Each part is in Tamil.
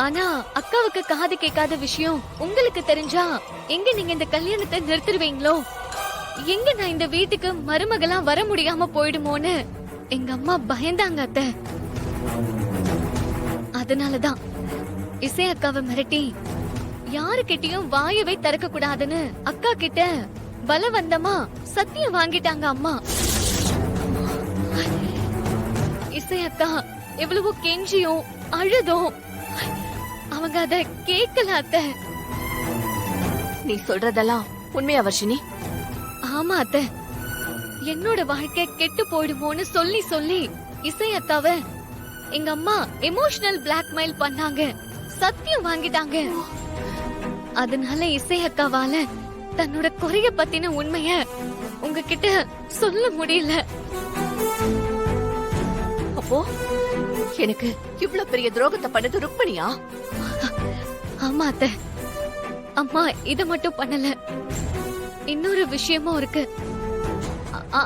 ஆனா அக்காவுக்கு காது கேட்காத விஷயம் உங்களுக்கு தெரிஞ்சா எங்க நீங்க இந்த கல்யாணத்தை நிறுத்திடுவீங்களோ, எங்க நான் இந்த வீட்டுக்கு மருமகளா வர முடியாம போயிடுமோன்னு எங்க அம்மா பயந்தாங்க அத்தை. அதனாலதான் இசை அக்காவை மிரட்டி யாருக்கிட்டயும் வாயவே திறக்க கூடாதுன்னு அக்கா கிட்ட பலவந்தமா சத்தியம் வாங்கிட்டாங்க அம்மா. இசை அக்கா எவ்வளவோ கெஞ்சியும் அழுதும் அவங்க அத கேட்கல அத்தை. நீ சொல்றதெல்லாம் உண்மையா வர்ஷினி? ஆமா அத்தை, என்னோட வாழ்க்கை கெட்டு போயிடுமோன்னு சொல்லி சொல்லி இசை அக்காவை எங்க அம்மா எமோஷனல் பிளாக்மெயில் பண்ணாங்க, சத்தியம் வாங்கிட்டாங்க. அதனால இசை அக்காவால தன்னோட குறைய பத்தின உண்மைய உங்ககிட்ட சொல்ல முடியல. அப்போ எனக்கு இவ்ளோ பெரிய துரோகத்தை பண்ணது ருக்மணியா? ஆமா அத்தை, அம்மா இத மட்டும் பண்ணல, இன்னொரு விஷயமும் இருக்கு.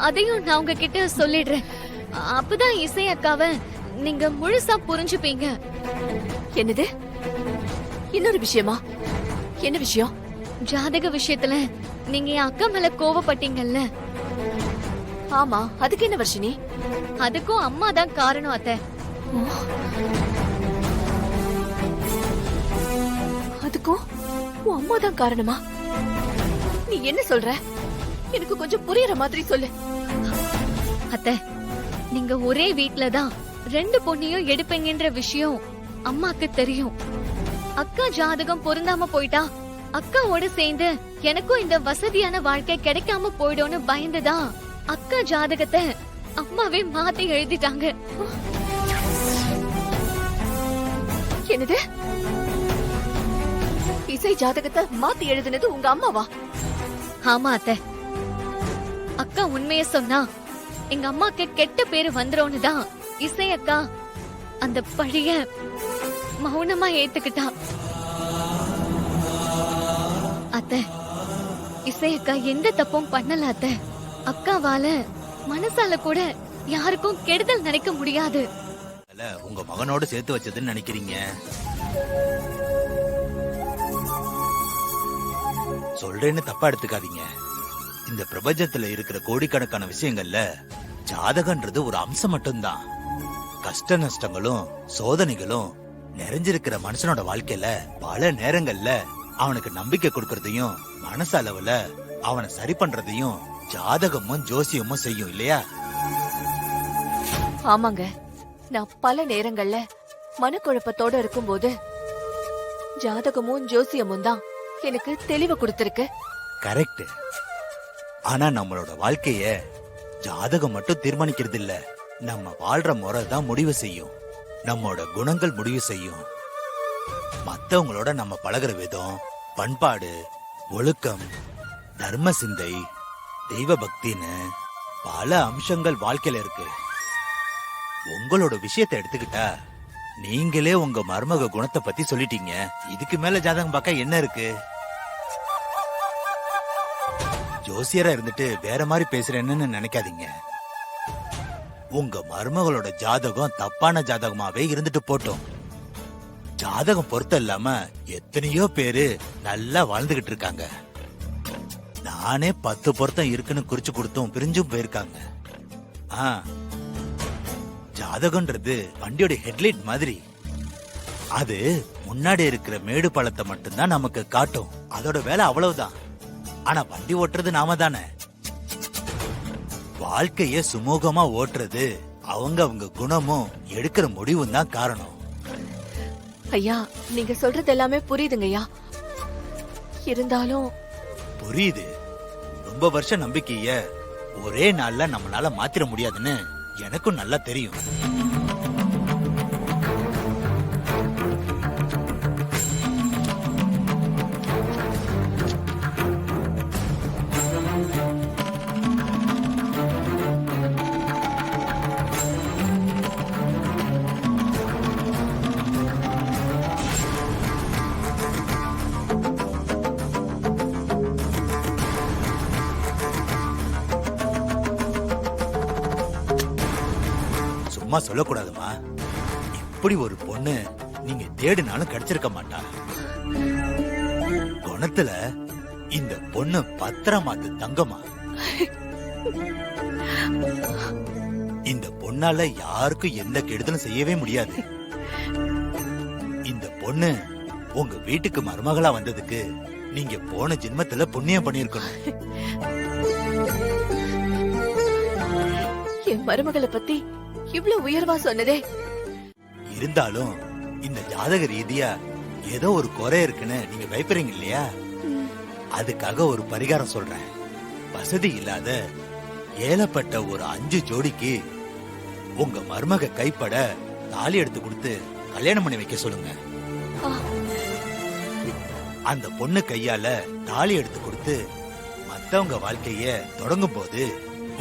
அதையும் நான் உங்ககிட்ட சொல்லிடுறேன். அப்பதான் இசை அக்காவை நீங்க முழுசா புரிஞ்சுப்பீங்க. என்னது? இன்னொரு விஷயமா? என்ன விஷயம்? ஜாதக விஷயத்துல நீங்க என் அக்கா மேல கோவப்பட்டீங்கல்ல? ஆமா, அதுக்கு என்ன வர்ஷினி? அதுக்கும் அம்மா தான் காரணம் அத்தை. அதுக்கும் உன் அம்மா தான் காரணமா? நீ என்ன சொல்ற? எனக்கு கொஞ்சம் புரியற மாதிரி சொல்லு. அத்தை, நீங்க ஒரே வீட்ல தான் ரெண்டு பொண்ணையும் எடுப்பீங்கன்ற விஷயம் அம்மாக்கு தெரியும். அக்கா ஜாதகம் பொருந்தாம போயிட்டா அக்காவோட சேர்ந்து எனக்கும் இந்த வசதியான வாழ்க்கை கிடைக்காம போயிடும்னு பயந்துதான் அக்கா ஜாதகத்தை அம்மாவே மாத்தி எழுதிட்டாங்க. என்னது? இசை ஜாதகத்தை மாத்தி எழுதினது உங்க அம்மாவா? ஆமா அத்தை, அக்கா உண்மைய சொன்னா எங்க அம்மாக்கு கெட்ட பேரு வந்துரும்னு தான் இசை அக்கா அந்த பழிய மௌனமா ஏத்துக்கிட்டா. அத்தை, இசை அக்கா எந்த தப்பும் பண்ணல அத்தை. அக்காவால மனசால கூட யாருக்கும் கெடுதல் நினைக்க முடியாது. உங்க மகனோட சேர்த்து வச்சதுன்னு நினைக்கிறீங்க? சொல்றேன்னு தப்பா எடுத்துக்காதீங்க. இந்த பிரபஞ்சத்துல இருக்கிற கோடிக்கணக்கான விஷயங்கள்ல ஜாதகன்றது ஒரு அம்சம் மட்டும்தான். கஷ்ட நஷ்டங்களும் சோதனைகளும் நிறைஞ்சிருக்கிற மனுஷனோட வாழ்க்கையில பல நேரங்கள்ல அவனுக்கு நம்பிக்கை கொடுக்கறதையும் மனசளவுல அவனை சரி பண்றதையும் ஜாதகமும் ஜோசியமும் செய்யும் இல்லையா? ஆமாங்க, நான் பல நேரங்கள்ல மனக்குழப்பத்தோட இருக்கும்போது ஜாதகமும் ஜோசியமும் தான் எனக்கு தெளிவு கொடுத்திருக்கு. கரெக்ட். ஆனா நம்மளோட வாழ்க்கைய ஜாதகம் மட்டும் தீர்மானிக்கிறது இல்ல, நம்ம வாழ்ற முறை தான் முடிவு செய்யும். நம்மோட குணங்கள் முடிவு செய்யும். மத்தவங்களோட நம்ம பழகுற விதம், பண்பாடு, ஒழுக்கம், தர்ம சிந்தை, தெய்வ பக்தின்னு பல அம்சங்கள் வாழ்க்கையில இருக்கு. உங்களோட விஷயத்தை எடுத்துக்கிட்டா நீங்களே உங்க மருமக குணத்தை பத்தி சொல்லிட்டீங்க. இதுக்கு மேல ஜாதகம் பார்க்க என்ன இருக்கு? ஜோசியரா இருந்துட்டு வேற மாதிரி பேசுறேன்னு நினைக்காதீங்க. உங்க மருமகளோட ஜாதகம் தப்பான ஜாதகமாவே இருந்துட்டு போட்டோம். ஜாதகம் பொருத்தம் இல்லாம எத்தனையோ பேரு நல்லா வாழ்ந்துகிட்டு இருக்காங்க. நானே 10 பொருத்தம் இருக்குன்னு குறிச்சு கொடுத்தும் பிரிஞ்சும் போயிருக்காங்க. ஜாதகம்ன்றது வண்டியோட ஹெட்லைட் மாதிரி. அது முன்னாடி இருக்கிற மேடு பள்ளத்தை மட்டும்தான் நமக்கு காட்டும். அதோட வேலை அவ்வளவுதான். ஆனா வண்டி ஓட்டுறது நாம தானே. வாழ்க்கைய சுமூகமா ஓட்டுறது அவங்க குணமும் எடுக்கிற முடிவும் தான் காரணம். ஐயா, நீங்க சொல்றது எல்லாமே புரியுதுங்கய்யா. இருந்தாலும் புரியுது. ரொம்ப வருஷம் நம்பிக்கைய ஒரே நாள்ல நம்மளால மாத்திர முடியாதுன்னு எனக்கும் நல்லா தெரியும். சும்மா சொல்லக்கூடாதுமா. இப்படி ஒரு பொண்ணு நீங்க தேடினாலும் கிடைச்சிருக்க மாட்டா. குணத்துல இந்த பொண்ணு பத்திரமாத்து தங்கமா. இந்த பொண்ணால யாருக்கும் எந்த கெடுதலும் செய்யவே முடியாது. இந்த பொண்ணு உங்க வீட்டுக்கு மருமகளா வந்ததுக்கு நீங்க போன ஜென்மத்துல புண்ணியம் பண்ணிருக்கணும். என் மருமகளை பத்தி இவ்ளோ உயர்வா சொன்னதே. இருந்தாலும் இந்த ஜாதக ரீதியா ஏதோ ஒரு குறை இருக்குன்னு நீங்க பயப்படுறீங்க இல்லையா? அதுக்காக ஒரு பரிகாரம் சொல்றேன். வசதி இல்லாத ஏலப்பட்ட ஒரு 5 ஜோடிக்கு உங்க மருமக கைப்பட தாலி எடுத்து கொடுத்து கல்யாணம் பண்ணி வைக்க சொல்லுங்க. ஆ, அந்த பொண்ணு கையால தாலி எடுத்து கொடுத்து மத்தவங்க வாழ்க்கைய தொடங்கும் போது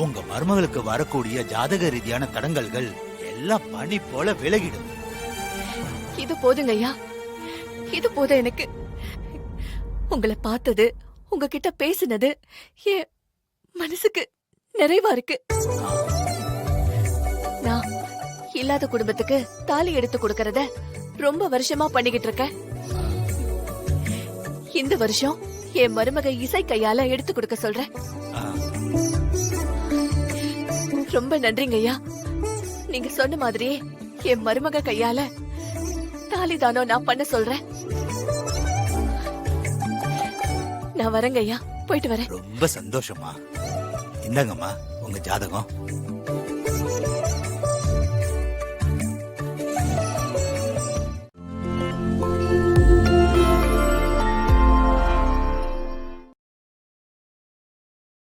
உங்க மருமகளுக்கு வரக்கூடிய ஜாதக ரீதியான தடங்கல்கள் எல்லாம் பனி போல விலகிடும். இது போதுங்க ஐயா, இது போதும் எனக்கு. உங்களை பார்த்தது, உங்ககிட்ட பேசினது என் மனசுக்கு நிறைவா இருக்கு. நான் இல்லாத குடும்பத்துக்கு தாலி எடுத்து கொடுக்கறத ரொம்ப வருஷமா பண்ணிக்கிட்டு இருக்கேன். இந்த வருஷம் என் மருமக இசை கையால எடுத்து கொடுக்க சொல்றேன். ஆ, ரொம்ப நன்றிங்க ஐயா. நீங்க சொன்ன மாதிரியே என் மருமக கையால தாலி தானோ நான் பண்ண சொல்றேன். நான் வரேங்க ஐயா, போயிட்டு வரேன். ரொம்ப சந்தோஷமா. இந்தாங்கம்மா உங்க ஜாதகம்.